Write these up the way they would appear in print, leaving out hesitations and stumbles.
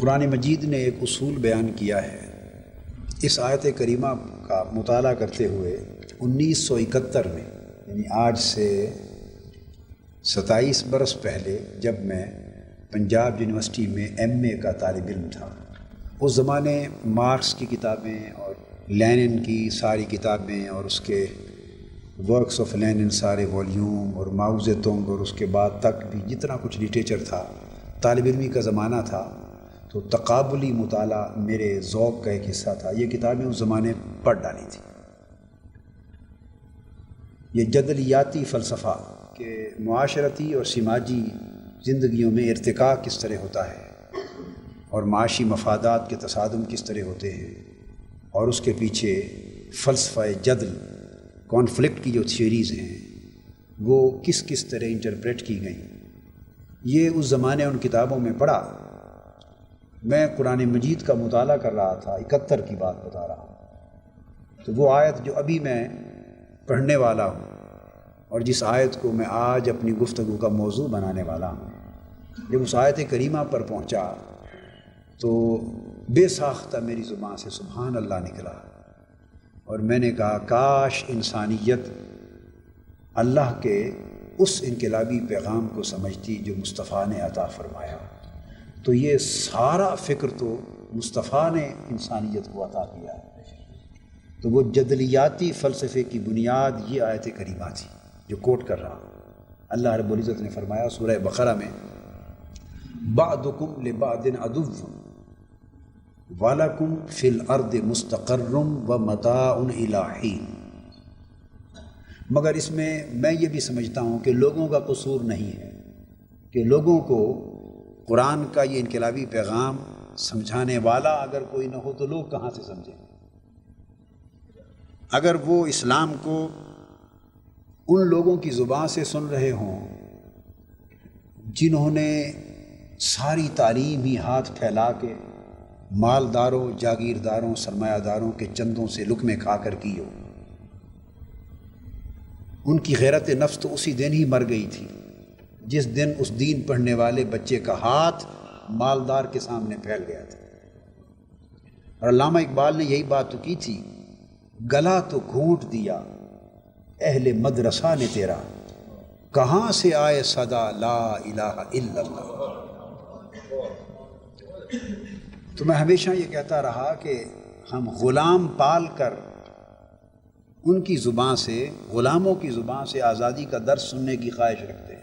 قرآن مجید نے ایک اصول بیان کیا ہے۔ اس آیت کریمہ کا مطالعہ کرتے ہوئے 1971 میں، یعنی آج سے 27 برس پہلے، جب میں پنجاب یونیورسٹی میں ایم اے کا طالب علم تھا، اس زمانے مارکس کی کتابیں اور لینن کی ساری کتابیں اور اس کے ورکس آف لینن سارے والیوم اور ماؤ زیدونگ اور اس کے بعد تک بھی جتنا کچھ لٹریچر تھا، طالب علمی کا زمانہ تھا، تو تقابلی مطالعہ میرے ذوق کا ایک حصہ تھا۔ یہ کتابیں اس زمانے پڑھ ڈالی تھی۔ یہ جدلیاتی فلسفہ کہ معاشرتی اور سماجی زندگیوں میں ارتقاء کس طرح ہوتا ہے اور معاشی مفادات کے تصادم کس طرح ہوتے ہیں، اور اس کے پیچھے فلسفہ جدل، کانفلکٹ کی جو تھیوریز ہیں وہ کس کس طرح انٹرپریٹ کی گئیں، یہ اس زمانے ان کتابوں میں پڑھا۔ میں قرآن مجید کا مطالعہ کر رہا تھا، 71 کی بات بتا رہا ہوں، تو وہ آیت جو ابھی میں پڑھنے والا ہوں اور جس آیت کو میں آج اپنی گفتگو کا موضوع بنانے والا ہوں، جب اس آیت کریمہ پر پہنچا تو بے ساختہ میری زبان سے سبحان اللہ نکلا، اور میں نے کہا کاش انسانیت اللہ کے اس انقلابی پیغام کو سمجھتی جو مصطفیٰ نے عطا فرمایا، تو یہ سارا فکر تو مصطفیٰ نے انسانیت کو عطا کیا ہے۔ تو وہ جدلیاتی فلسفے کی بنیاد یہ آیت کریمہ تھی جو کوٹ کر رہا ہوں۔ اللہ رب العزت نے فرمایا سورہ بقرہ میں، بعضکم لبعض عدو وَلَكُمْ فِي الْأَرْضِ مُسْتَقَرٌّ وَمَتَاعٌ إِلَىٰ حِينٍ۔ مگر اس میں یہ بھی سمجھتا ہوں کہ لوگوں کا قصور نہیں ہے، کہ لوگوں کو قرآن کا یہ انقلابی پیغام سمجھانے والا اگر کوئی نہ ہو تو لوگ کہاں سے سمجھیں؟ اگر وہ اسلام کو ان لوگوں کی زبان سے سن رہے ہوں جنہوں نے ساری تعلیم ہی ہاتھ پھیلا کے مالداروں، جاگیرداروں، سرمایہ داروں کے چندوں سے لقمے کھا کر کی ہو، ان کی غیرت نفس تو اسی دن ہی مر گئی تھی جس دن اس دین پڑھنے والے بچے کا ہاتھ مالدار کے سامنے پھیل گیا تھا۔ اور علامہ اقبال نے یہی بات تو کی تھی، گلا تو گھونٹ دیا اہل مدرسہ نے تیرا، کہاں سے آئے صدا لا الہ الا اللہ۔ تو میں ہمیشہ یہ کہتا رہا کہ ہم غلام پال کر ان کی زبان سے، غلاموں کی زبان سے آزادی کا درس سننے کی خواہش رکھتے ہیں۔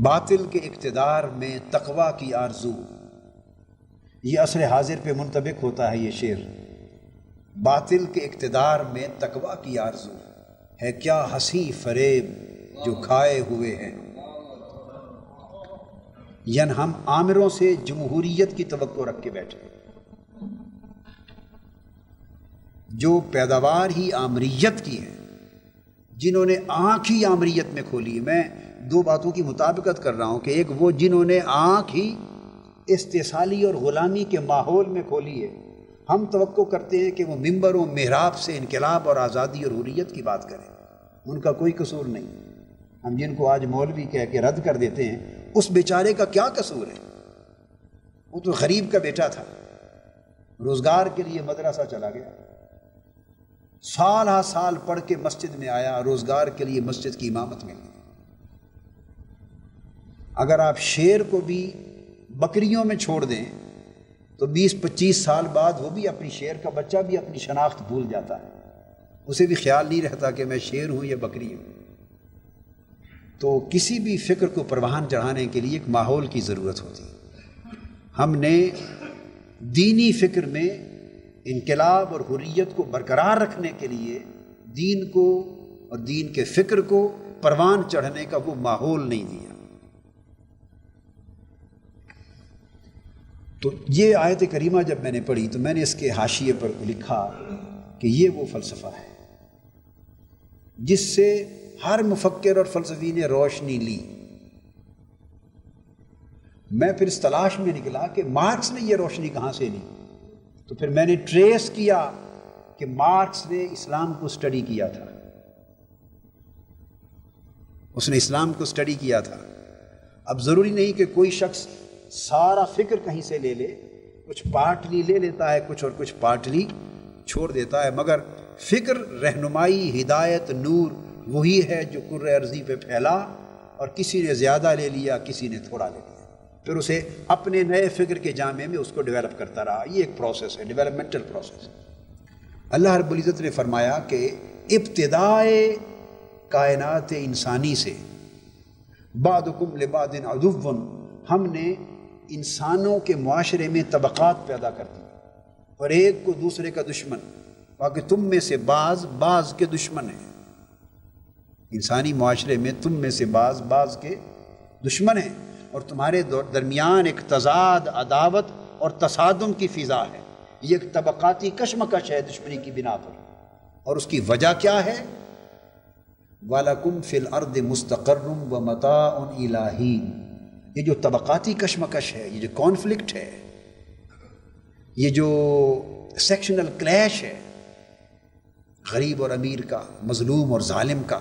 باطل کے اقتدار میں تقویٰ کی آرزو، یہ عصر حاضر پہ منطبق ہوتا ہے یہ شعر۔ باطل کے اقتدار میں تقویٰ کی آرزو ہے، کیا ہنسی فریب جو کھائے ہوئے ہیں، یعنی ہم آمروں سے جمہوریت کی توقع رکھ کے بیٹھے، جو پیداوار ہی آمریت کی ہے، جنہوں نے آنکھ ہی آمریت میں کھولی ہے۔ میں دو باتوں کی مطابقت کر رہا ہوں کہ ایک وہ جنہوں نے آنکھ ہی استحصالی اور غلامی کے ماحول میں کھولی ہے، ہم توقع کرتے ہیں کہ وہ ممبر و محراب سے انقلاب اور آزادی اور حریت کی بات کریں، ان کا کوئی قصور نہیں۔ ہم جن کو آج مولوی کہہ کے رد کر دیتے ہیں، اس بیچارے کا کیا قصور ہے؟ وہ تو غریب کا بیٹا تھا، روزگار کے لیے مدرسہ چلا گیا، سال ہا سال پڑھ کے مسجد میں آیا، روزگار کے لیے مسجد کی امامت میں۔ اگر آپ شیر کو بھی بکریوں میں چھوڑ دیں تو 20-25 سال بعد وہ بھی اپنی شیر کا بچہ بھی اپنی شناخت بھول جاتا ہے، اسے بھی خیال نہیں رہتا کہ میں شیر ہوں یا بکری ہوں۔ تو کسی بھی فکر کو پروان چڑھانے کے لیے ایک ماحول کی ضرورت ہوتی ہے۔ ہم نے دینی فکر میں انقلاب اور حریت کو برقرار رکھنے کے لیے دین کو اور دین کے فکر کو پروان چڑھنے کا وہ ماحول نہیں دیا۔ تو یہ آیت کریمہ جب میں نے پڑھی تو میں نے اس کے حاشیے پر لکھا کہ یہ وہ فلسفہ ہے جس سے ہر مفکر اور فلسفی نے روشنی لی۔ میں پھر اس تلاش میں نکلا کہ مارکس نے یہ روشنی کہاں سے لی، تو پھر میں نے ٹریس کیا کہ مارکس نے اسلام کو سٹڈی کیا تھا، اس نے اسلام کو سٹڈی کیا تھا۔ اب ضروری نہیں کہ کوئی شخص سارا فکر کہیں سے لے لے، کچھ پارٹلی لے لیتا ہے کچھ، اور کچھ پارٹلی چھوڑ دیتا ہے، مگر فکر، رہنمائی، ہدایت، نور وہی ہے جو کرۂ ارضی پہ پھیلا، اور کسی نے زیادہ لے لیا، کسی نے تھوڑا لے لیا، پھر اسے اپنے نئے فکر کے جامع میں اس کو ڈیولپ کرتا رہا۔ یہ ایک پروسیس ہے، ڈیولپمنٹل پروسیس۔ اللہ رب العزت نے فرمایا کہ ابتدائے کائنات انسانی سے بعضکم لبعض عدو، ہم نے انسانوں کے معاشرے میں طبقات پیدا کر دی، اور ایک کو دوسرے کا دشمن، باقی تم میں سے بعض کے دشمن ہیں۔ انسانی معاشرے میں تم میں سے بعض کے دشمن ہیں، اور تمہارے درمیان ایک تضاد، عداوت اور تصادم کی فضا ہے۔ یہ ایک طبقاتی کشمکش ہے دشمنی کی بنا پر، اور اس کی وجہ کیا ہے؟ وَلَكُمْ فِي الْأَرْضِ مُسْتَقَرٌّ وَمَتَاعٌ إِلَىٰ حِينٍ۔ یہ جو طبقاتی کشمکش ہے، یہ جو کانفلکٹ ہے، یہ جو سیکشنل کلیش ہے، غریب اور امیر کا، مظلوم اور ظالم کا،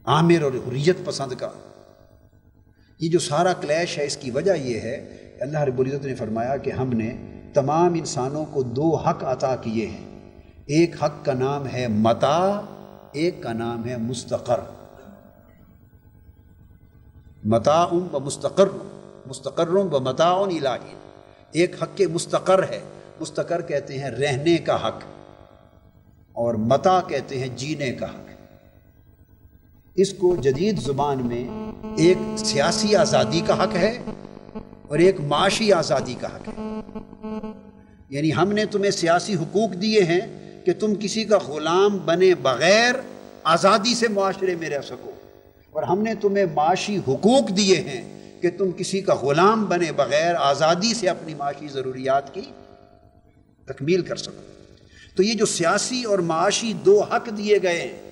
عامر اور حریت پسند کا، یہ جو سارا کلیش ہے، اس کی وجہ یہ ہے کہ اللہ رب العزت نے فرمایا کہ ہم نے تمام انسانوں کو دو حق عطا کیے ہیں۔ ایک حق کا نام ہے متاع، ایک کا نام ہے مستقر۔ متاع و مستقر و متاع الہی۔ ایک حق مستقر ہے، مستقر کہتے ہیں رہنے کا حق، اور متاع کہتے ہیں جینے کا حق۔ اس کو جدید زبان میں ایک سیاسی آزادی کا حق ہے اور ایک معاشی آزادی کا حق ہے۔ یعنی ہم نے تمہیں سیاسی حقوق دیے ہیں کہ تم کسی کا غلام بنے بغیر آزادی سے معاشرے میں رہ سکو، اور ہم نے تمہیں معاشی حقوق دیے ہیں کہ تم کسی کا غلام بنے بغیر آزادی سے اپنی معاشی ضروریات کی تکمیل کر سکو۔ تو یہ جو سیاسی اور معاشی دو حق دیے گئے ہیں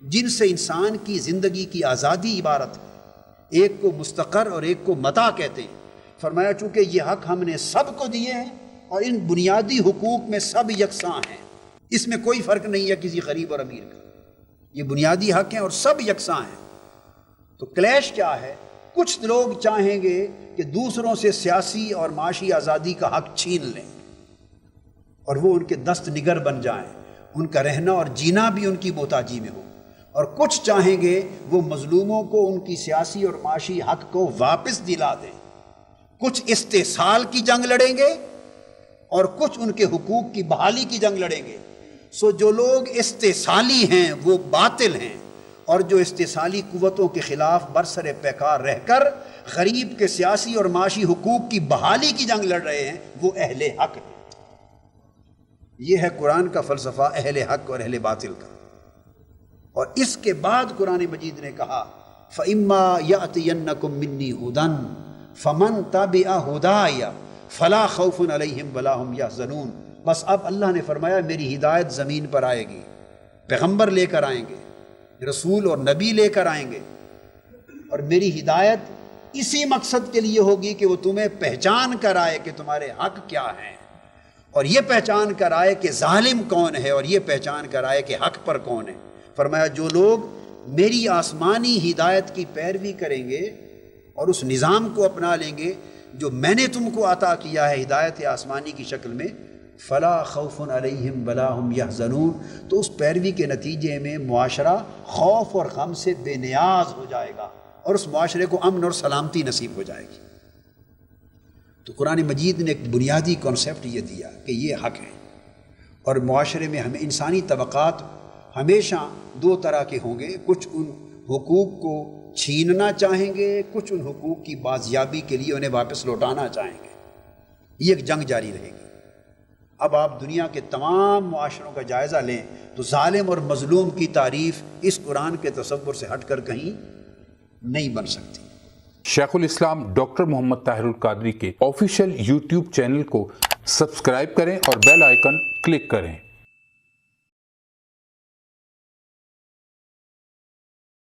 جن سے انسان کی زندگی کی آزادی عبارت ہے، ایک کو مستقر اور ایک کو متاع کہتے ہیں۔ فرمایا چونکہ یہ حق ہم نے سب کو دیے ہیں، اور ان بنیادی حقوق میں سب یکساں ہیں، اس میں کوئی فرق نہیں ہے کسی غریب اور امیر کا، یہ بنیادی حق ہیں اور سب یکساں ہیں۔ تو کلیش کیا ہے؟ کچھ لوگ چاہیں گے کہ دوسروں سے سیاسی اور معاشی آزادی کا حق چھین لیں، اور وہ ان کے دست نگر بن جائیں، ان کا رہنا اور جینا بھی ان کی محتاجی میں ہو، اور کچھ چاہیں گے وہ مظلوموں کو ان کی سیاسی اور معاشی حق کو واپس دلا دیں۔ کچھ استحصال کی جنگ لڑیں گے اور کچھ ان کے حقوق کی بحالی کی جنگ لڑیں گے۔ سو جو لوگ استحصالی ہیں وہ باطل ہیں، اور جو استحصالی قوتوں کے خلاف برسر پیکار رہ کر غریب کے سیاسی اور معاشی حقوق کی بحالی کی جنگ لڑ رہے ہیں وہ اہل حق ہیں۔ یہ ہے قرآن کا فلسفہ اہل حق اور اہل باطل کا۔ اور اس کے بعد قرآن مجید نے کہا فَإِمَّا يَأْتِيَنَّكُم مِّنِّي هُدًى فَمَن تَبِعَ هُدَايَ فَلَا خَوْفٌ عَلَيْهِمْ وَلَا هُمْ يَحْزَنُونَ۔ بس اب اللہ نے فرمایا میری ہدایت زمین پر آئے گی، پیغمبر لے کر آئیں گے، رسول اور نبی لے کر آئیں گے، اور میری ہدایت اسی مقصد کے لیے ہوگی کہ وہ تمہیں پہچان کر آئے کہ تمہارے حق کیا ہیں، اور یہ پہچان کر آئے کہ ظالم کون ہے، اور یہ پہچان کر آئے کہ حق پر کون ہے۔ فرمایا جو لوگ میری آسمانی ہدایت کی پیروی کریں گے اور اس نظام کو اپنا لیں گے جو میں نے تم کو عطا کیا ہے ہدایت آسمانی کی شکل میں، فلا خوف علیہم ولا ہم یحزنون، تو اس پیروی کے نتیجے میں معاشرہ خوف اور غم سے بے نیاز ہو جائے گا، اور اس معاشرے کو امن اور سلامتی نصیب ہو جائے گی۔ تو قرآن مجید نے ایک بنیادی کانسیپٹ یہ دیا کہ یہ حق ہے، اور معاشرے میں ہمیں انسانی طبقات ہمیشہ دو طرح کے ہوں گے، کچھ ان حقوق کو چھیننا چاہیں گے، کچھ ان حقوق کی بازیابی کے لیے انہیں واپس لوٹانا چاہیں گے۔ یہ ایک جنگ جاری رہے گی۔ اب آپ دنیا کے تمام معاشروں کا جائزہ لیں تو ظالم اور مظلوم کی تعریف اس قرآن کے تصور سے ہٹ کر کہیں نہیں بن سکتی۔ شیخ الاسلام ڈاکٹر محمد طاہر القادری کے آفیشیل یوٹیوب چینل کو سبسکرائب کریں اور بیل آئیکن کلک کریں۔